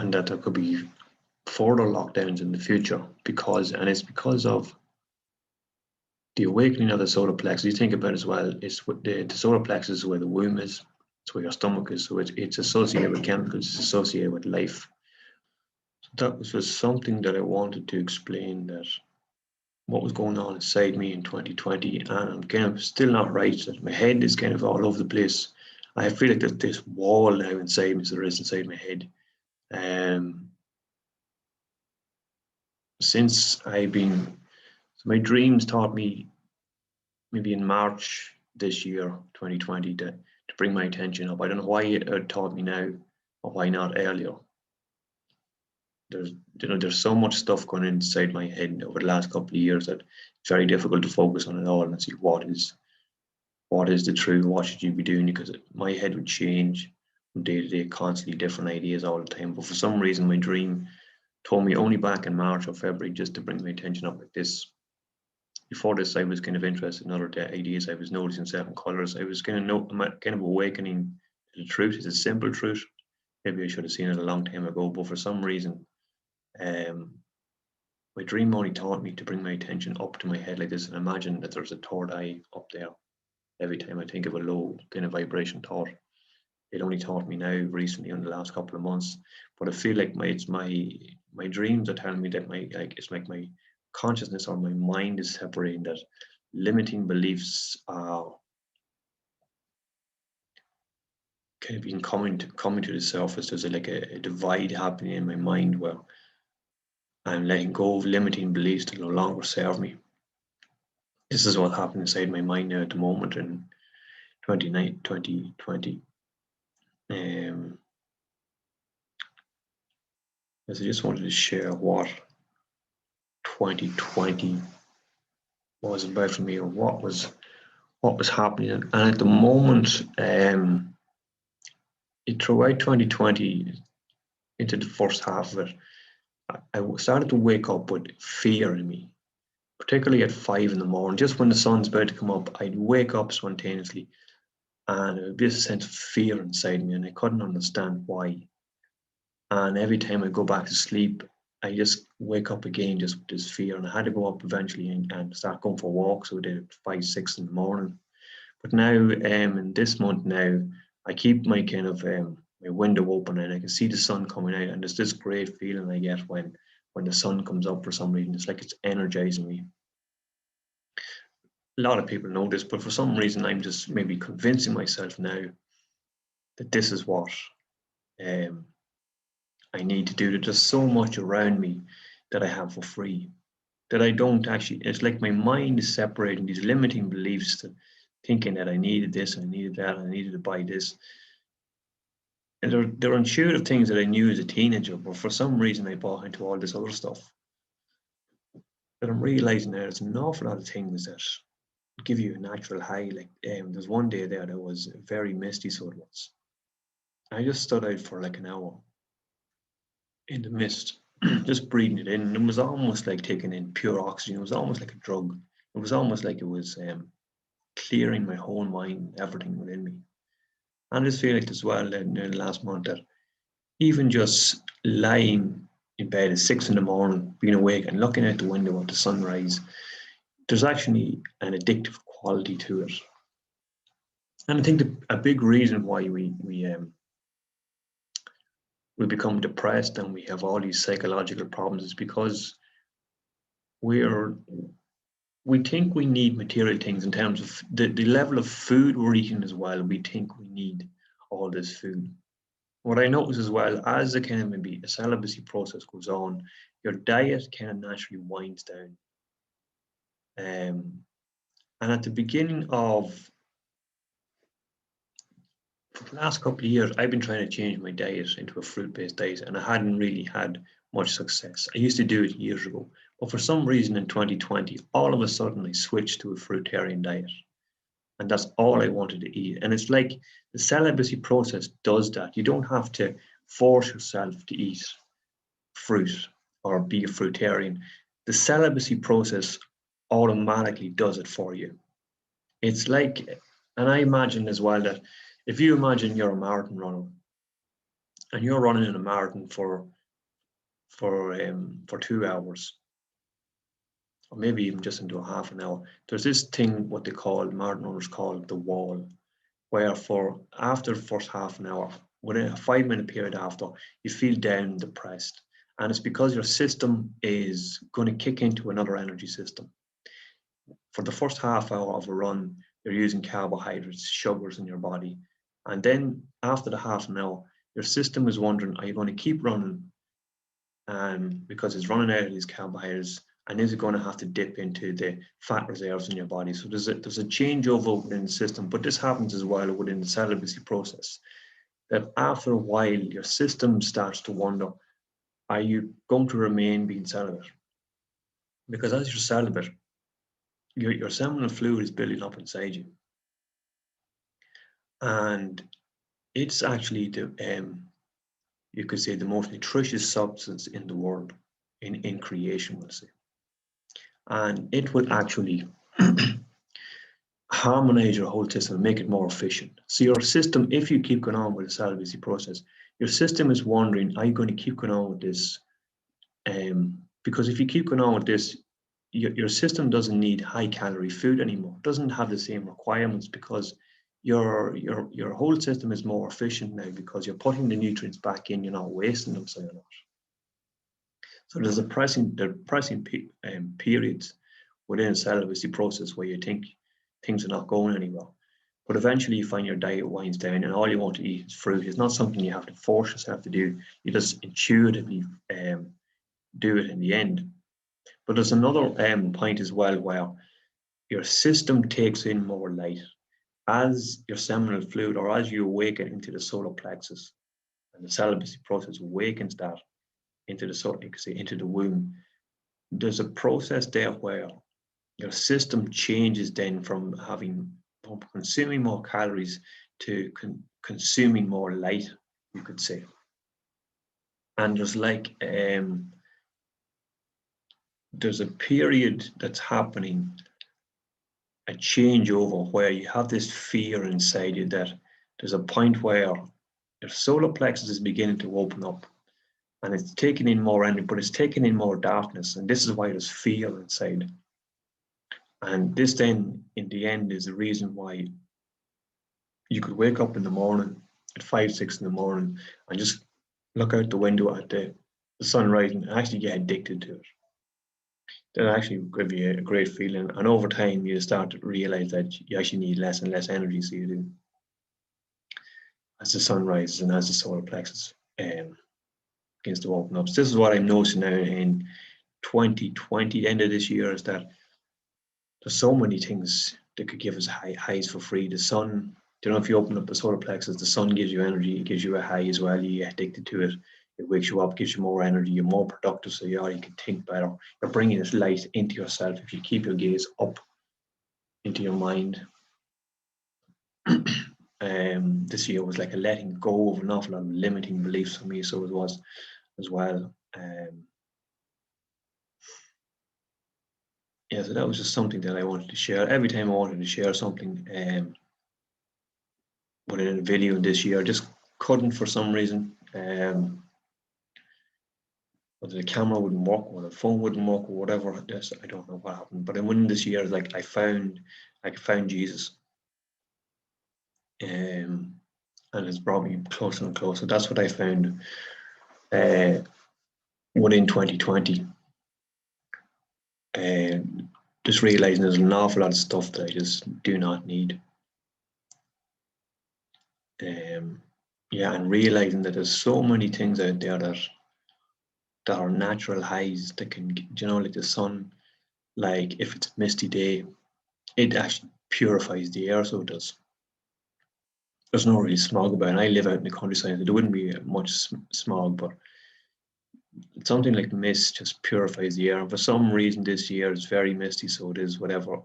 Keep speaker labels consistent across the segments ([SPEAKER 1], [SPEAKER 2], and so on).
[SPEAKER 1] and that there could be further lockdowns in the future and it's because of the awakening of the solar plexus. You think about it as well, it's the solar plexus is where the womb is, it's where your stomach is, so it's associated with chemicals, it's associated with life. So that was just something that I wanted to explain, that what was going on inside me in 2020, and I'm kind of still not right. That my head is kind of all over the place. I feel like there's this wall now inside me, so there is inside my head. Since my dreams taught me maybe in March this year, 2020, to bring my attention up. I don't know why it taught me now, or why not earlier. There's so much stuff going inside my head over the last couple of years that it's very difficult to focus on it all and see what is the truth, what should you be doing, because my head would change from day to day, constantly different ideas all the time. But for some reason, my dream told me only back in March or February just to bring my attention up like this. Before this, I was kind of interested in other ideas. I was noticing certain colors. I was kind of awakening to the truth. It's a simple truth. Maybe I should have seen it a long time ago, but for some reason, my dream only taught me to bring my attention up to my head like this, and imagine that there's a third eye up there. Every time I think of a low kind of vibration thought, it only taught me now recently in the last couple of months. But I feel like my dreams are telling me that it's like my consciousness or my mind is separating, that limiting beliefs are kind of been coming to the surface. There's like a divide happening in my mind where I'm letting go of limiting beliefs that no longer serve me. This is what happened inside my mind now at the moment in 2020. As I just wanted to share what 2020 was about for me, or what was happening. And at the moment, throughout 2020 into the first half of it, I started to wake up with fear in me, particularly at 5 in the morning. Just when the sun's about to come up, I'd wake up spontaneously, and there would be a sense of fear inside me, and I couldn't understand why. And every time I go back to sleep, I just wake up again just with this fear, and I had to go up eventually and start going for walks. So I did 5, 6 in the morning. But now, in this month now, I keep my kind of my window open, and I can see the sun coming out, and there's this great feeling I get when the sun comes up. For some reason, it's like it's energizing me. A lot of people know this, but for some reason, I'm just maybe convincing myself now that this is what I need to do. That there's so much around me that I have for free, that I don't actually, it's like my mind is separating these limiting beliefs, to thinking that I needed this and I needed that and I needed to buy this. And they're intuitive things that I knew as a teenager, but for some reason I bought into all this other stuff. But I'm realizing there's an awful lot of things that give you a natural high. Like there's one day there that was very misty, so it was. I just stood out for like an hour in the mist, just breathing it in. And it was almost like taking in pure oxygen. It was almost like a drug. It was almost like it was clearing my whole mind, everything within me. And I just feel like as well that in the last month, that even just lying in bed at 6 in the morning, being awake and looking out the window at the sunrise, there's actually an addictive quality to it. And I think a big reason why we become depressed and we have all these psychological problems is because we think we need material things in terms of the level of food we're eating as well. We think we need all this food. What I notice as well, as the kind of maybe a celibacy process goes on, your diet kind of naturally winds down. And at the beginning of the last couple of years, I've been trying to change my diet into a fruit-based diet, and I hadn't really had much success. I used to do it years ago, but for some reason in 2020, all of a sudden I switched to a fruitarian diet, and that's all I wanted to eat. And it's like the celibacy process does that. You don't have to force yourself to eat fruit or be a fruitarian. The celibacy process automatically does it for you. It's like, and I imagine as well that if you imagine you're a marathon runner and you're running in a marathon for 2 hours, or maybe even just into a half an hour, there's this thing what they call, marathon runners call the wall, where for after the first half an hour, within a 5-minute period after, you feel down, depressed. And it's because your system is going to kick into another energy system. For the first half hour of a run, you're using carbohydrates, sugars in your body. And then after the half an hour, your system is wondering, are you going to keep running? Because it's running out of these carbohydrates, and is it going to have to dip into the fat reserves in your body? So there's a changeover within the system, but this happens as well within the celibacy process, that after a while, your system starts to wonder, are you going to remain being celibate? Because as you're celibate, your seminal fluid is building up inside you. And it's actually you could say, the most nutritious substance in the world, in creation, we'll say. And it will actually harmonize your whole system and make it more efficient. So your system, if you keep going on with the celibacy process, your system is wondering, are you going to keep going on with this? Because if you keep going on with this, your system doesn't need high calorie food anymore. It doesn't have the same requirements, because your whole system is more efficient now, because you're putting the nutrients back in, you're not wasting them, so you're not. So there's depressing periods within a celibacy process where you think things are not going anywhere. But eventually you find your diet winds down and all you want to eat is fruit. It's not something you have to force yourself to do. You just intuitively do it in the end. But there's another point as well, where your system takes in more light. As your seminal fluid, or as you awaken into the solar plexus, and the celibacy process awakens that into the solar, you could say, into the womb, there's a process there where your system changes then from consuming more calories to consuming more light, you could say. And there's like there's a period that's happening, a changeover, where you have this fear inside you that there's a point where your solar plexus is beginning to open up, and it's taking in more energy, but it's taking in more darkness, and this is why there's fear inside. And this then, in the end, is the reason why you could wake up in the morning at 5, 6 in the morning and just look out the window at the sunrise and actually get addicted to it. That actually give you a great feeling. And over time, you start to realize that you actually need less and less energy, so you do, as the sun rises and as the solar plexus begins to open up. So this is what I'm noticing now in 2020, the end of this year, is that there's so many things that could give us highs for free. The sun, you know, if you open up the solar plexus, the sun gives you energy, it gives you a high as well. You get addicted to it. It wakes you up, gives you more energy, you're more productive, so you can think better. You're bringing this light into yourself if you keep your gaze up into your mind. This year was like a letting go of an awful lot of limiting beliefs for me, so it was as well. Yeah, so that was just something that I wanted to share. Every time I wanted to share something within a video this year, I just couldn't for some reason. Whether the camera wouldn't work, or the phone wouldn't work, or whatever. I don't know what happened. But within this year, like I found Jesus, and it's brought me closer and closer. That's what I found within 2020. Just realizing there's an awful lot of stuff that I just do not need. Yeah, and realizing that there's so many things out there that are natural highs that can, you know, like the sun. Like if it's a misty day, it actually purifies the air, so it does. There's no really smog about it. And I live out in the countryside, so there wouldn't be much smog, but something like mist just purifies the air. And for some reason this year it's very misty, so it is whatever's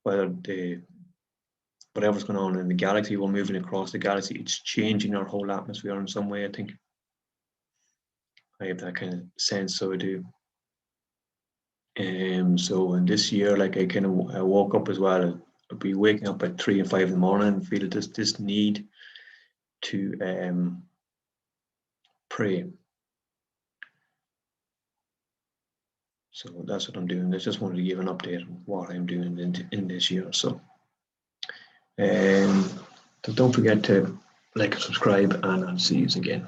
[SPEAKER 1] going on in the galaxy, we're moving across the galaxy, it's changing our whole atmosphere in some way, I think. I have that kind of sense, so I do. So in this year, like I woke up as well. I'd be waking up at 3 and 5 in the morning and feel this need to pray. So that's what I'm doing. I just wanted to give an update on what I'm doing in this year. So don't forget to like and subscribe, and I'll see you again.